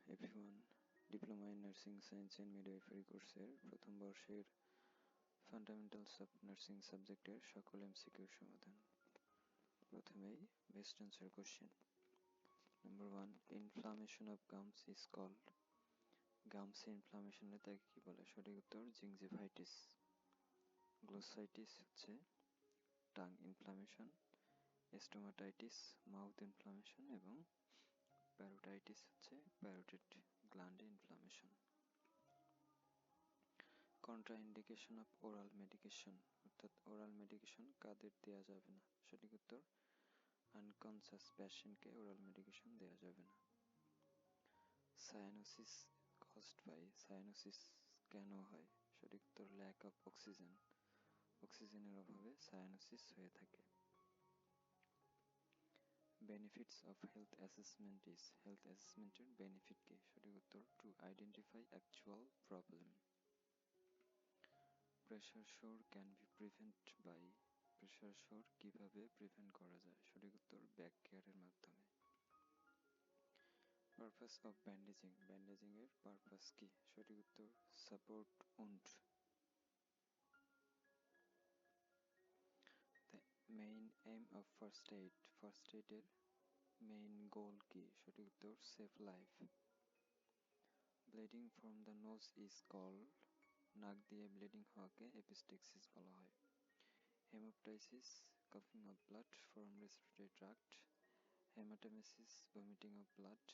everyone. Diploma in Nursing Science and Midwifery কোর্সের প্রথম বর্ষের ফান্ডামেন্টালস অফ নার্সিং সাবজেক্টের সকল MCQ সমাধান। প্রথমেই best answer question. Number 1, inflammation of gums is called. Gums ইনফ্লামেশনে তাকে কি বলে? সঠিক উত্তর জিঞ্জিভাইটিস। গ্লোসাইটিস হচ্ছে tongue inflammation, stomatitis mouth inflammation এবং প্যারোটাইটিস হচ্ছে parotid gland inflammation. Contraindication of oral medication, অর্থাৎ ওরাল মেডিকেশন কাদের দেওয়া যাবে না? সঠিক উত্তর আনকনসাস পেশেন্টকে ওরাল মেডিকেশন দেওয়া যাবে না। সায়ানোসিস কজড বাই, সায়ানোসিস কেন হয়? সঠিক উত্তর ল্যাক অফ অক্সিজেন, অক্সিজেনের অভাবে সায়ানোসিস হয়ে থাকে। Benefits of health assessment is, health অ্যাসেসমেন্টের বেনিফিট কি? সঠিক উত্তর to identify actual problem. Pressure sore can be prevent by, pressure sore কিভাবে প্রিভেন্ট করা যায়? সঠিক উত্তর ব্যাক কেয়ারের মাধ্যমে। পারপাস অফ ব্যান্ডেজিং, ব্যান্ডেজিং এর পারপাস কি? সঠিক উত্তর support wound. The main aim of first aid, first aid এর মেইন গোল কি? সঠিক উত্তর save life. Bleeding from the nose is called, নাক দিয়ে ব্লিডিং হওয়াকে এপিস্টেক্সিস বলা হয়। হেমোপটাইসিস কাফিং of blood from respiratory tract, haematemesis vomiting of blood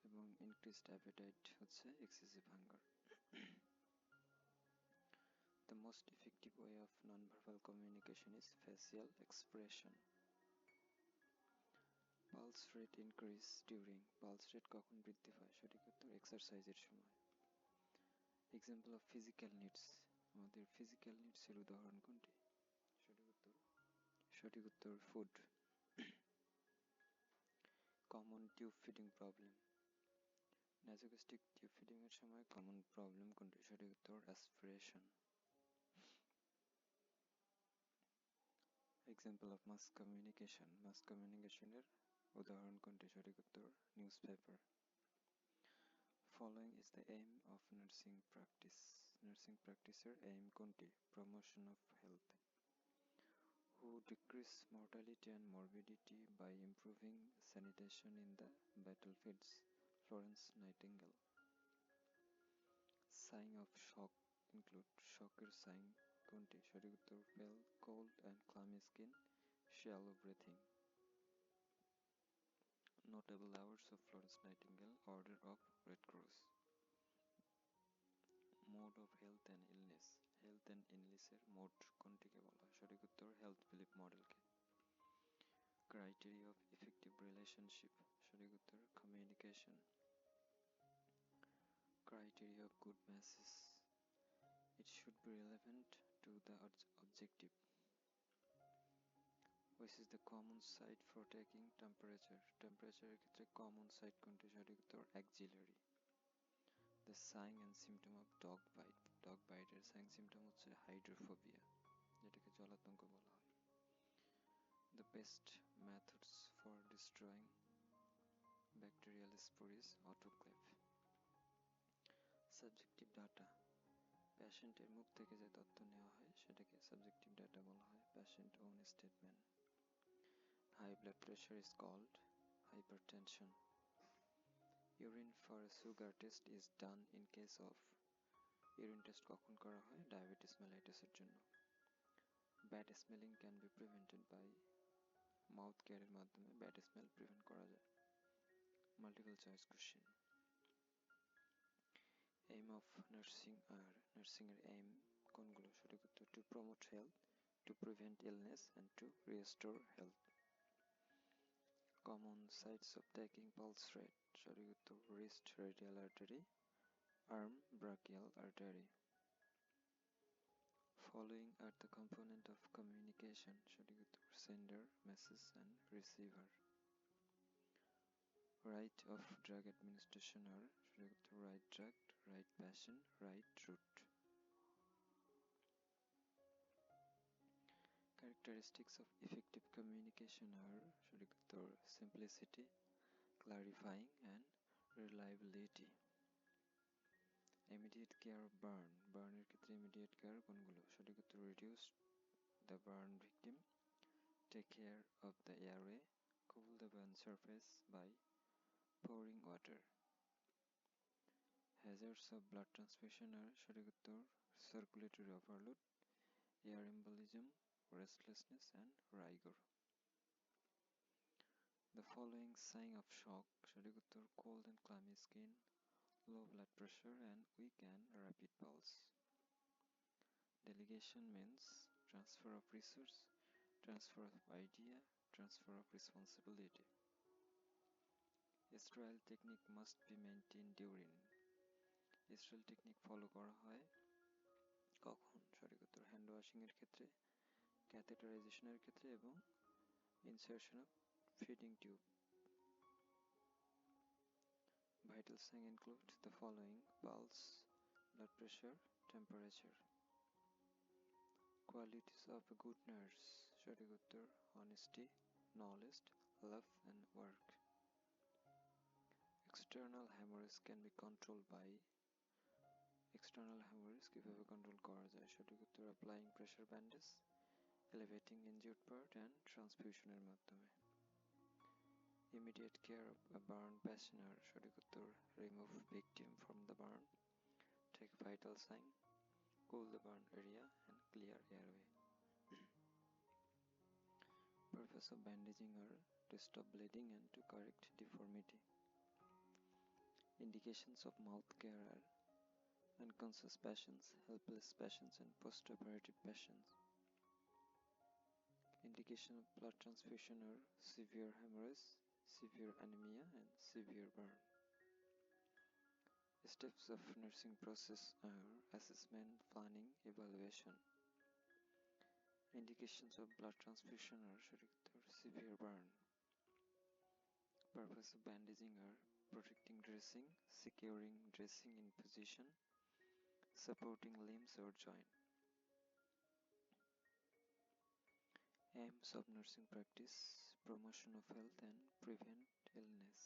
এবং ইনক্রিজড অ্যাপেটাইট হচ্ছে excessive hunger. The most effective way of non verbal communication is facial expression. Pulse rate increase during, pulse rate কখন বৃদ্ধি পায়? সঠিক উত্তর এক্সারসাইজের সময়। এক্সাম্পল অফ ফিজিক্যাল নিডস, আমাদের ফিজিক্যাল নিডস এর উদাহরণ কোনটি? সঠিক উত্তর food. Common tube feeding problem, nasogastric tube feeding এর সময় কমন প্রবলেম কোনটি? সঠিক উত্তর aspiration. Example of mass communication, mass কমিউনিকেশনের উদাহরণ কোনটি? সঠিক উত্তর newspaper. Following is the aim of nursing practice, nursing প্র্যাকটিসের এইম কোনটি? Promotion of health. Who decrease mortality and morbidity by improving sanitation in the battlefields? Florence Nightingale. Sign of shock include, শকের sign কোনটি? সঠিক উত্তর pale cold and clammy skin, shallow breathing. Notable awards of Florence Nightingale, Order of Red Cross. Mode of health and illness, health and illness এর mode কোনটিকে বলা হয়? সঠিক উত্তর হেলথ বিলিফ মডেলকে। Criteria of effective relationship, সঠিক উত্তর communication. Criteria of good message, it should be relevant to the objective. Which is the common site for taking temperature, temperature এর ক্ষেত্রে common site কোনটি? সঠিক উত্তর axillary. The sign and symptom of dog bite, dog bite এর sign symptom হচ্ছে hydrophobia, যেটাকে জলাতঙ্ক বলা হয়। The best methods for destroying bacterial spores, autoclave. Subjective data, পেশেন্টের মুখ থেকে যে তথ্য নেওয়া হয় সেটাকে সাবজেক্টিভ ডাটা বলা হয়, patient on statement. High blood pressure is called hypertension. Urine for a sugar test is done in case of, urine test কখন করা হয়? ডায়াবেটিস মেলাইটাসের জন্য। Bad smelling can be prevented by, mouth কেয়ারের মাধ্যমে bad smell prevent করা যায়। Multiple choice question. Aim of nursing আর, nursing এর এইম কোনগুলো? সঠিক উত্তর to promote health, to prevent illness and to restore health. Common sites of taking pulse rate, সঠিক উত্তর wrist radial artery, arm brachial artery. Following are the component of communication, সঠিক উত্তর sender, message and receiver. Right of drug administration are, সঠিক উত্তর right drug, right patient, right route. Characteristics of effective communication are, সঠিক উত্তর simplicity, clarifying and reliability. Immediate care of burn. Burn ক্ষেত্রে immediate care কোনগুলো? সঠিক উত্তর reduce the burn victim, take care of the airway, cool the burn surface by pouring water. Hazards of blood transfusion are সঠিক উত্তর circulatory overload, air embolism, restlessness and rigor. The following sign of shock সঠিক উত্তর cold and clammy skin, low blood pressure and weak and rapid pulse. Delegation means transfer of resource, transfer of idea, transfer of responsibility. Sterile technique must be maintained during. Sterile technique follow করা হয় কখন? সঠিক উত্তর hand washing এর ক্ষেত্রে, catheterisation এর ক্ষেত্রে এবং insertion of feeding tube. Vital signs include the following: pulse, blood pressure, temperature. Qualities of a good nurse সঠিক উত্তর honesty, knowledge, love and work. External hemorrhage can be controlled by. External hemorrhage কিভাবে control করা যায়? সঠিক উত্তর applying pressure bandage, elevating injured part and transfusion এর মাধ্যমে. Immediate care of a burn patient are সঠিক উত্তর remove victim from the burn, take vital sign, cool the burn area and clear airway. Purpose of bandaging are to stop bleeding and to correct deformity. Indications of mouth care are unconscious patients, helpless patients and post-operative patients. Indication of blood transfusion are severe hemorrhage, severe anemia and severe burn. Steps of nursing process are assessment, planning, evaluation. Indications of blood transfusion are severe burn. Purpose of bandaging are protecting dressing, securing dressing in position, supporting limbs or joint. Aims of nursing practice: promotion of health and prevent illness.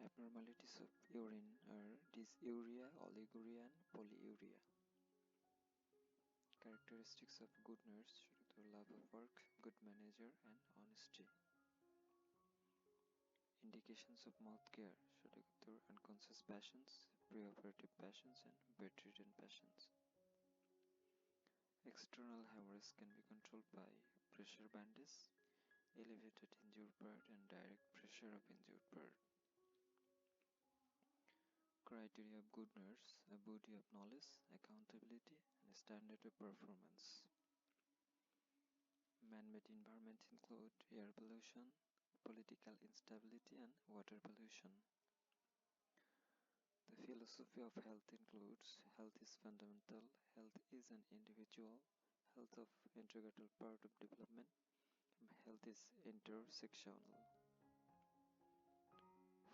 Abnormalities of urine are dysuria, oliguria and polyuria. Characteristics of good nurse: love of work, good manager and honesty. Indications of mouth care: unconscious patients, preoperative patients and bedridden patients. External hemorrhage can be controlled by pressure bandage, elevated injured part and direct pressure of injured part. Criteria of good nurse: a body of knowledge, accountability and standard of performance. Man-made environment include air pollution, political instability and water pollution. The philosophy of health includes health is fundamental, health is an individual, health of integral part of development, and health is intersectional.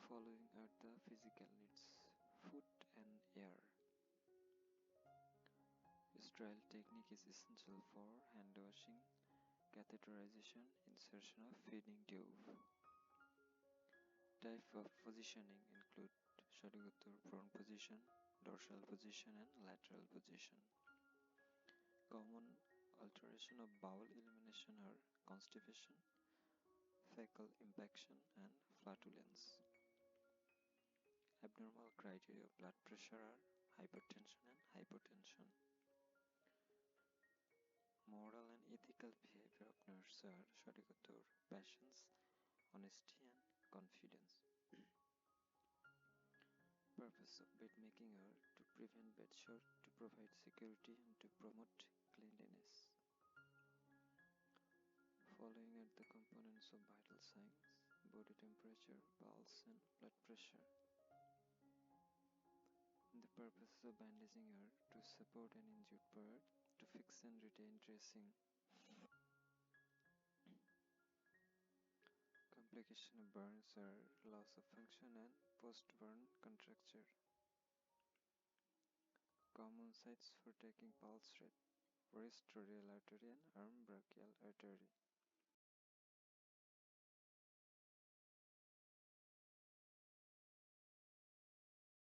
Following are the physical needs: food and air. Sterile technique is essential for hand washing, catheterization, insertion of feeding tube. Type of positioning include সঠিক উত্তর prone position, dorsal position and lateral position. Common alteration of bowel elimination are constipation, fecal impaction and flatulence. Abnormal criteria of blood pressure are hypertension and hypotension. Moral and ethical behavior of nurse are সঠিক উত্তর patience, honesty and confidence. Purpose of bed making are to prevent bed sore, to provide security and to promote cleanliness. Following are the components of vital signs: body temperature, pulse and blood pressure. The purposes of bandaging are to support an injured part, to fix and retain dressing. Complication of burns are loss of function and post-burn contracture. Common sites for taking pulse rate: wrist radial artery and arm brachial artery.